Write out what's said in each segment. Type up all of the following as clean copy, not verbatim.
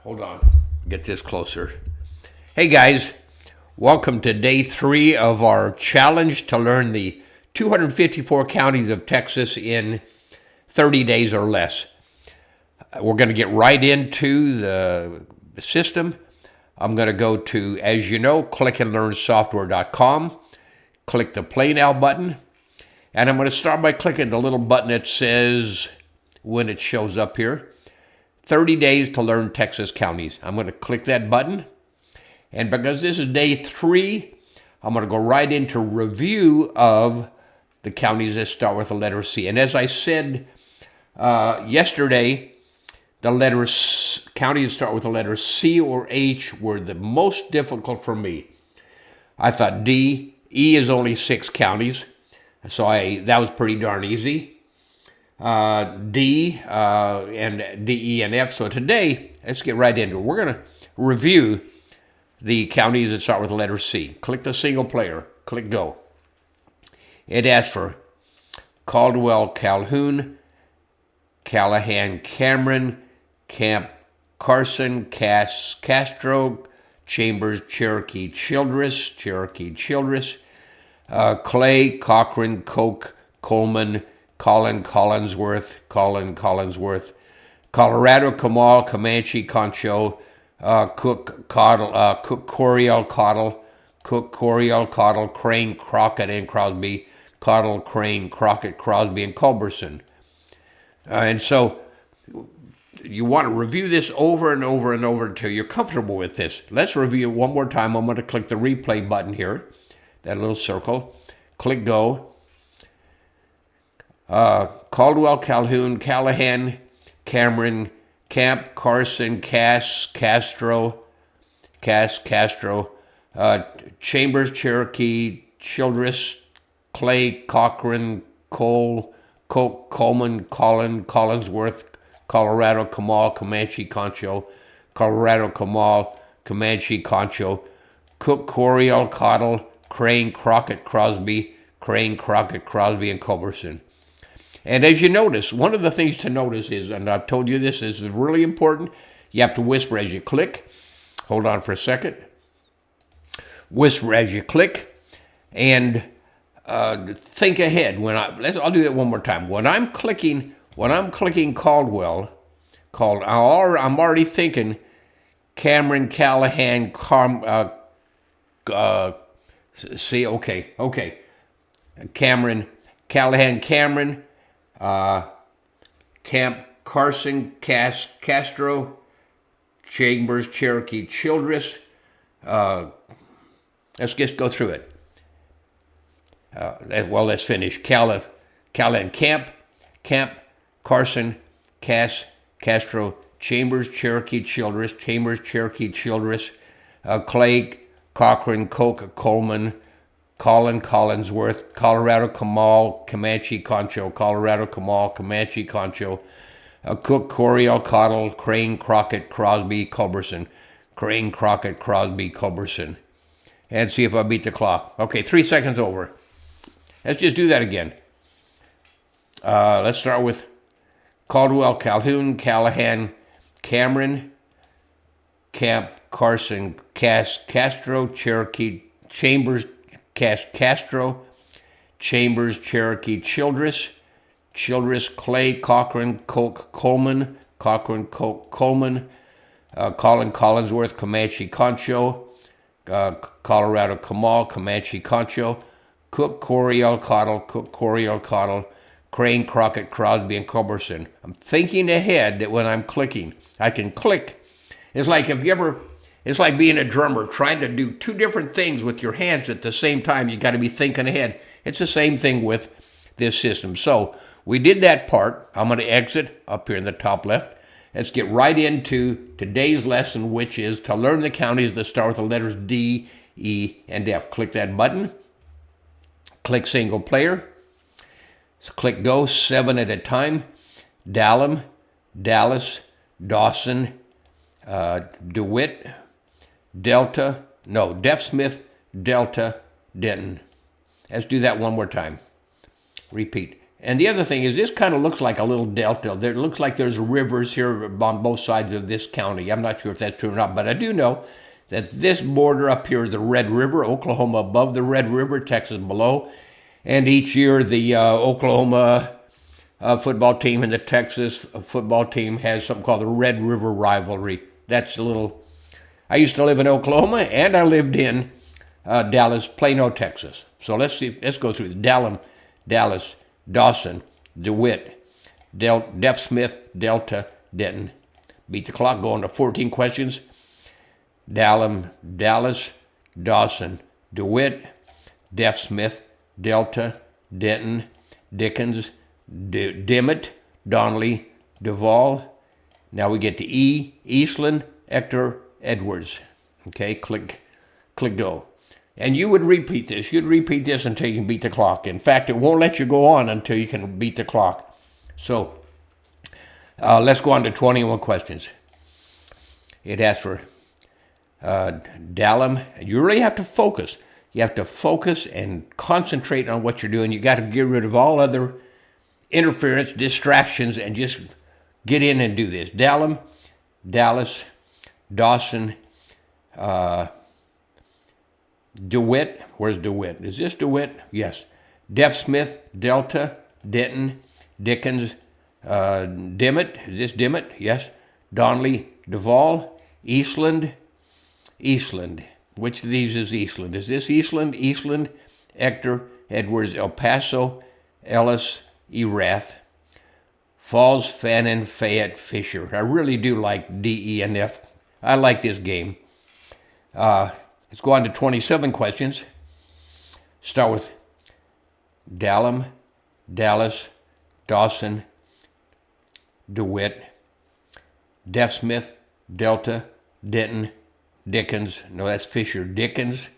Hold on. Get this closer. Hey guys, welcome to day 3 of our challenge to learn the 254 counties of Texas in 30 days or less. We're going to get right into the system. I'm going to go to, as you know, clickandlearnsoftware.com, click the Play Now button, and I'm going to start by clicking the little button that says, when it shows up here, 30 days to learn Texas counties. I'm going to click that button, and because this is day 3, I'm going to go right into review of the counties that start with the letter C. And as I said yesterday, the counties that start with the letter C or H were the most difficult for me. I thought E is only 6 counties, so that was pretty darn easy. D and D, E, and F. So today, let's get right into it. We're going to review the counties that start with the letter C. Click the single player. Click go. It asks for Caldwell, Calhoun, Callahan, Cameron, Camp, Carson, Castro, Chambers, Cherokee, Childress, Clay, Cochran, Koch, Coleman, Collinsworth, Colorado, Kamal, Comanche, Concho, Cook, Coriel, Cottle, Crane, Crockett, and Crosby, Cottle, Crane, Crockett, Crosby, and Culberson. And so you want to review this over and over and over until you're comfortable with this. Let's review it one more time. I'm going to click the replay button here, that little circle. Click go. Caldwell, Calhoun, Callahan, Cameron, Camp, Carson, Castro, Chambers, Cherokee, Childress, Clay, Cochran, Cole, Koch, Coleman, Collinsworth, Colorado, Kamal, Comanche, Concho, Colorado, Kamal, Comanche, Concho, Cook, Coriel, Cottle, Crane, Crockett, Crosby, and Culberson. And as you notice, one of the things to notice is, and I've told you this is really important, you have to whisper as you click. Hold on for a second. Whisper as you click, and think ahead. I'll do that one more time. When I'm clicking Caldwell, I'm already thinking Cameron, Callahan, Cameron, Callahan, Camp, Carson, Castro, Chambers, Cherokee, Childress. Let's just go through it. Let's finish. Callahan, Camp, Carson, Castro, Chambers, Cherokee, Childress, Clay, Cochran, Koch, Coleman, Collinsworth, Colorado, Kamal, Comanche, Concho, Cook, Coriel, Cottle, Crane, Crockett, Crosby, Culberson, and see if I beat the clock. Okay, 3 seconds over. Let's just do that again. Let's start with Caldwell, Calhoun, Callahan, Cameron, Camp, Carson, Castro, Cherokee, Chambers, Cherokee, Childress, Clay, Cochran, Koch, Coleman, Collinsworth, Comanche, Concho, Colorado, Kamal, Comanche, Concho, Cook, Coriel, Cottle, Crane, Crockett, Crosby, and Culberson. I'm thinking ahead that when I'm clicking, I can click. It's like being a drummer trying to do 2 different things with your hands at the same time. You got to be thinking ahead. It's the same thing with this system. So we did that part. I'm going to exit up here in the top left. Let's get right into today's lesson, which is to learn the counties that start with the letters D, E, and F. Click that button. Click single player. So click go, 7 at a time. Dallas, Dawson, DeWitt, Deaf Smith, Delta, Denton. Let's do that one more time. Repeat. And the other thing is this kind of looks like a little delta. It looks like there's rivers here on both sides of this county. I'm not sure if that's true or not, but I do know that this border up here is the Red River, Oklahoma above the Red River, Texas below. And each year the Oklahoma football team and the Texas football team has something called the Red River Rivalry. That's a little... I used to live in Oklahoma, and I lived in Dallas, Plano, Texas. So let's go through Dallas, Dawson, DeWitt, Deaf Smith, Delta, Denton. Beat the clock, going to 14 questions. Dallas, Dawson, DeWitt, Deaf Smith, Delta, Denton, Dickens, Dimmitt, Donnelly, Duvall. Now we get to E, Eastland, Ector, Edwards. Okay, click go. And you would repeat this. You'd repeat this until you can beat the clock. In fact, it won't let you go on until you can beat the clock. So let's go on to 21 questions. It asks for Dallam. You really have to focus. You have to focus and concentrate on what you're doing. You got to get rid of all other interference, distractions, and just get in and do this. Dallam, Dallas, Dawson, DeWitt. Where's DeWitt? Is this DeWitt? Yes. Deaf Smith, Delta, Denton, Dickens, Dimmitt. Is this Dimmitt? Yes. Donnelly, Duvall, Eastland. Which of these is Eastland? Is this Eastland, Ector, Edwards, El Paso, Ellis, Erath, Falls, Fannin, Fayette, Fisher. I really do like D, E, and F. I like this game. Let's go on to 27 questions. Start with Dallam, Dallas, Dawson, DeWitt, Deaf Smith, Delta, Denton, Dickens. No, that's Fisher. Dickens,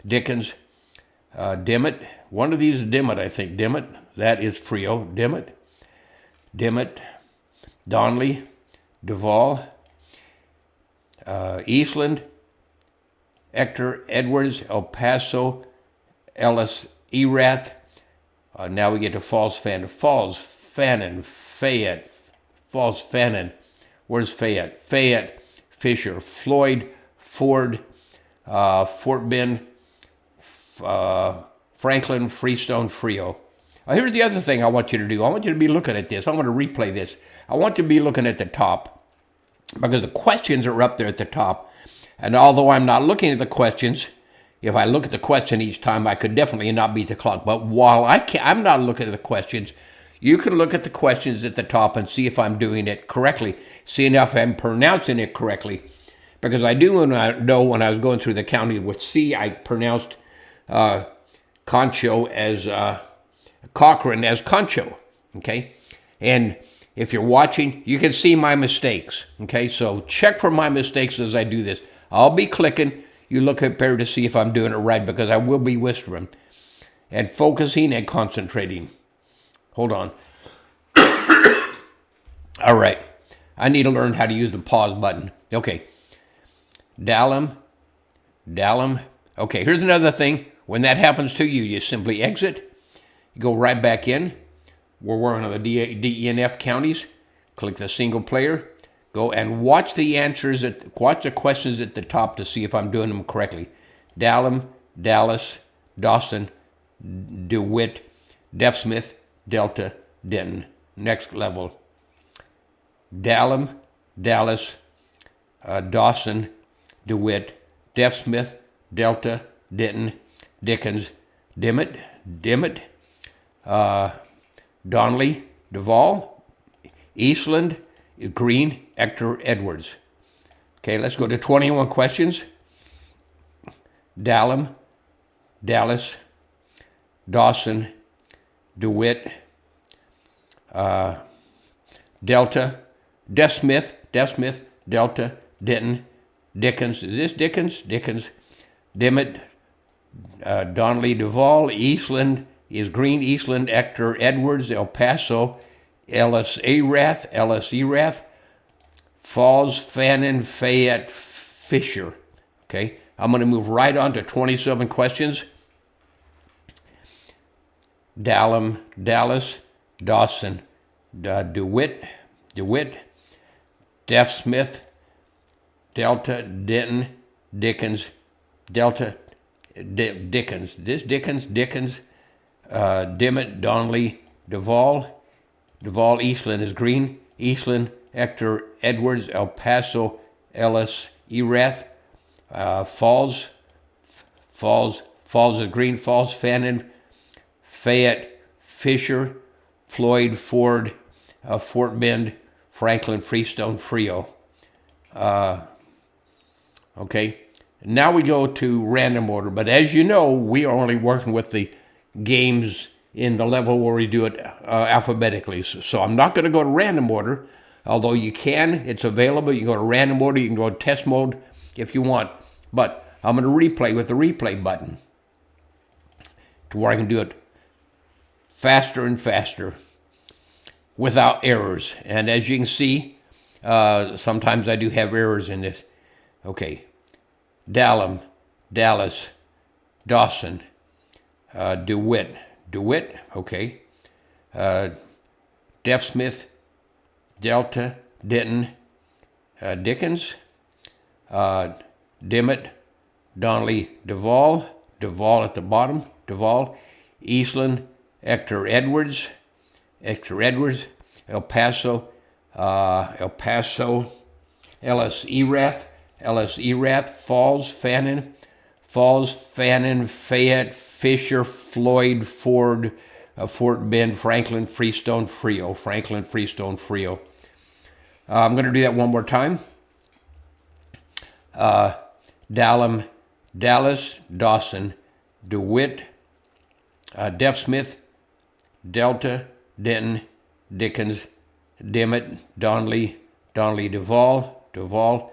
Dimmitt. One of these is Dimmitt, I think. Dimmitt. That is Frio. Dimmitt, Donnelly, Duvall, Eastland, Ector, Edwards, El Paso, Ellis, Erath. Now we get to Falls, Fannin, Fayette. Falls, Fannin. Where's Fayette? Fayette, Fisher, Floyd, Ford, Fort Bend, Franklin, Freestone, Frio. Here's the other thing I want you to do. I want you to be looking at this. I want to replay this. I want you to be looking at the top because the questions are up there at the top. And although I'm not looking at the questions, if I look at the question each time, I could definitely not beat the clock. But while I'm not looking at the questions, you can look at the questions at the top and see if I'm doing it correctly, seeing if I'm pronouncing it correctly. Because I do know when I was going through the county with C, I pronounced Concho as Cochran as Concho, okay? And if you're watching, you can see my mistakes, okay? So check for my mistakes as I do this. I'll be clicking. You look up there to see if I'm doing it right because I will be whispering and focusing and concentrating. Hold on. All right. I need to learn how to use the pause button. Okay. Dallam. Okay, here's another thing. When that happens to you, you simply exit. You go right back in. We're working on the D, E, and F counties. Click the single player. Go and watch the answers, watch the questions at the top to see if I'm doing them correctly. Dallam, Dallas, Dawson, DeWitt, Deaf Smith, Delta, Denton. Next level. Dallam, Dallas, Dawson, DeWitt, Deaf Smith, Delta, Denton, Dickens, Dimmitt, Donnelly, Duvall, Eastland, Green, Ector, Edwards. Okay, let's go to 21 questions. Dallam, Dallas, Dawson, DeWitt, Delta, Deaf Smith, Delta, Denton, Dickens. Is this Dickens? Dimmitt, Donnelly, Duvall, Eastland is Green, Eastland, Ector, Edwards, El Paso, Ellis, Erath, Falls, Fannin, Fayette, Fisher. Okay, I'm going to move right on to 27 questions. Dallam, Dallas, Dawson, DeWitt, Deaf Smith, Delta, Denton, Dickens, Delta, Dickens, Dimmitt, Donnelly, Duvall, Eastland is green, Eastland, Hector, Edwards, El Paso, Ellis, Erath, Falls is green, Falls, Fannin, Fayette, Fisher, Floyd, Ford, Fort Bend, Franklin, Freestone, Frio. Okay, now we go to random order, but as you know, we are only working with the games in the level where we do it alphabetically. So I'm not going to go to random order, although you can. It's available. You can go to random order. You can go to test mode if you want. But I'm going to replay with the replay button to where I can do it faster and faster without errors. And as you can see, sometimes I do have errors in this. Okay. Dallas, Dawson, DeWitt, okay. Deaf Smith, Delta, Denton, Dickens, Dimmitt, Donnelly, Duvall at the bottom, Eastland, Hector Edwards, El Paso, Ellis Erath, Falls, Fannin, Fayette, Fisher, Floyd, Ford, Fort Bend, Franklin, Freestone, Frio. I'm going to do that one more time. Dallas, Dawson, DeWitt, Deaf Smith, Delta, Denton, Dickens, Dimmitt, Donnelly, Duvall,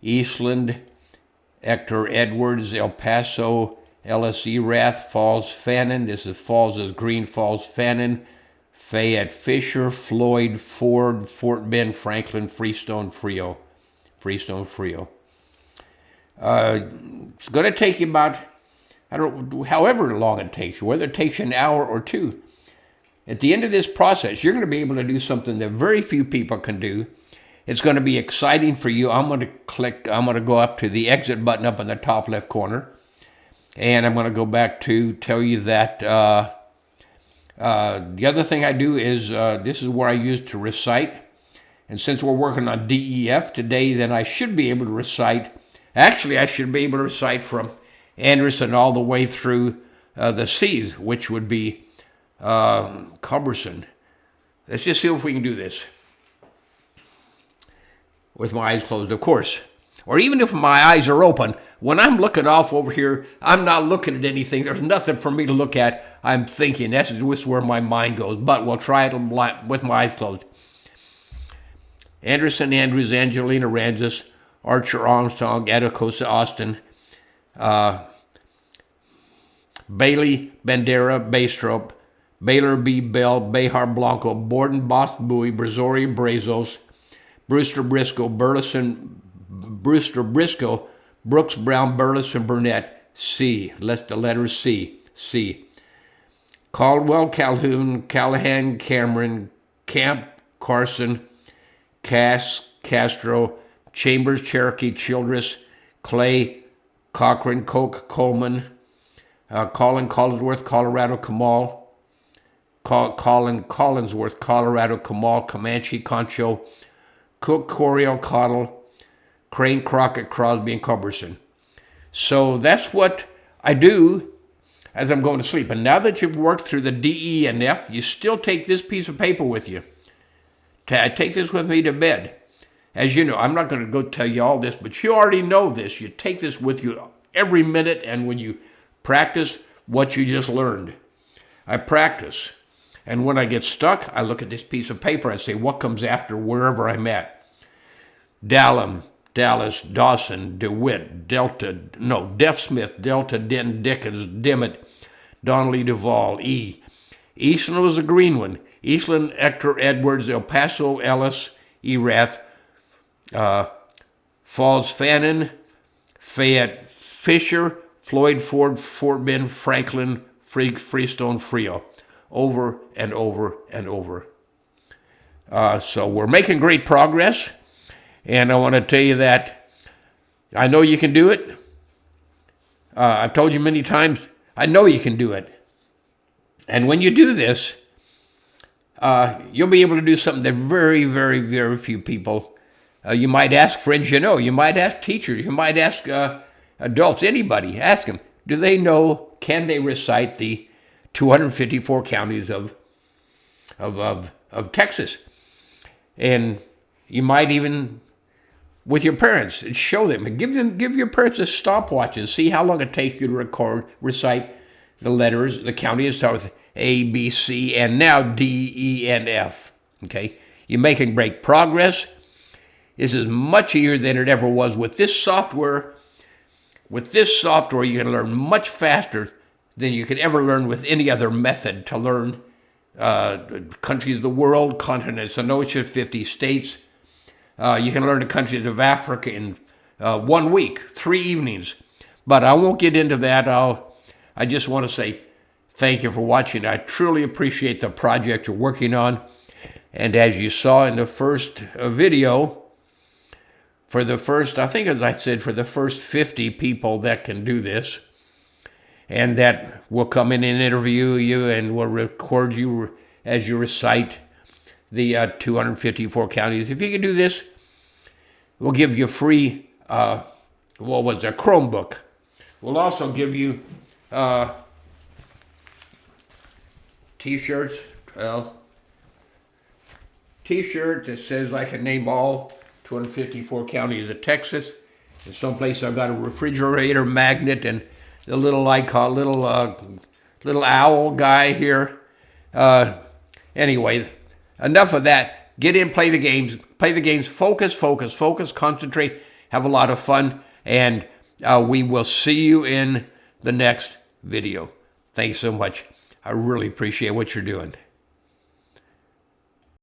Eastland, Hector Edwards, El Paso, Ellis Erath, Falls, Fannin. This is Falls is green, Falls, Fannin, Fayette, Fisher, Floyd, Ford, Fort Bend, Franklin, Freestone, Frio. It's going to take you about, however long it takes you, whether it takes you an hour or two. At the end of this process, you're going to be able to do something that very few people can do. It's going to be exciting for you. I'm going to go up to the exit button up in the top left corner. And I'm going to go back to tell you that the other thing I do is this is where I use to recite. And since we're working on DEF today, then I should be able to recite. Actually, I should be able to recite from Anderson all the way through the C's, which would be cumbersome. Let's just see if we can do this with my eyes closed, of course. Or even if my eyes are open, when I'm looking off over here, I'm not looking at anything. There's nothing for me to look at. I'm thinking. That's just where my mind goes. But we'll try it with my eyes closed. Anderson, Andrews, Angelina, Ranzis, Archer, Armstrong, Atacosa, Austin, Bailey, Bandera, Baystrop, Baylor, B. Bell, Behar, Blanco, Borden, Boss, Bowie, Brazoria, Brazos, Brewster, Briscoe, Burleson, Brooks, Brown, Burleson, Burnett, C. Let the letters C. Caldwell, Calhoun, Callahan, Cameron, Camp, Carson, Castro, Chambers, Cherokee, Childress, Clay, Cochran, Koch, Coleman, Collinsworth, Colorado, Collinsworth, Colorado, Comanche, Concho, Cook, Coriel, Cottle, Crane, Crockett, Crosby, and Culberson. So that's what I do as I'm going to sleep. And now that you've worked through the D, E, and F, you still take this piece of paper with you. I take this with me to bed. As you know, I'm not going to go tell you all this, but you already know this. You take this with you every minute, and when you practice what you just learned. I practice. And when I get stuck, I look at this piece of paper and say, what comes after wherever I'm at? Dallas, Dawson, DeWitt, Deaf Smith, Delta, Denton, Dickens, Dimmitt, Donnelly, Duvall, E. Eastland was a green one. Eastland, Hector, Edwards, El Paso, Ellis, Erath, Falls, Fannin, Fayette, Fisher, Floyd, Ford, Fort Bend, Franklin, Freestone, Frio. over and over and over. So we're making great progress, and I want to tell you that I know you can do it. I've told you many times, I know you can do it. And when you do this, you'll be able to do something that very, very, very few people. You might ask friends you know. You might ask teachers. You might ask adults, anybody. Ask them, do they know, can they recite the 254 counties of Texas? And you might even, with your parents, show them. Give your parents a stopwatch and see how long it takes you to recite the letters. The counties start with A, B, C, and now D, E, and F. Okay? You're making great progress. This is much easier than it ever was. With this software, you can learn much faster than you could ever learn with any other method to learn countries of the world, continents, an ocean, 50 states. You can learn the countries of Africa in 1 week, 3 evenings. But I won't get into that. I just want to say thank you for watching. I truly appreciate the project you're working on. And as you saw in the first video, for the first 50 people that can do this, and that will come in and interview you and will record you as you recite the 254 counties. If you can do this, we'll give you free, a Chromebook. We'll also give you T-shirts. T-shirt that says I can name all 254 counties of Texas. In some place I've got a refrigerator magnet and the little icon, little owl guy here. Anyway, enough of that. Get in, play the games. Focus, concentrate, have a lot of fun, and we will see you in the next video. Thanks so much. I really appreciate what you're doing.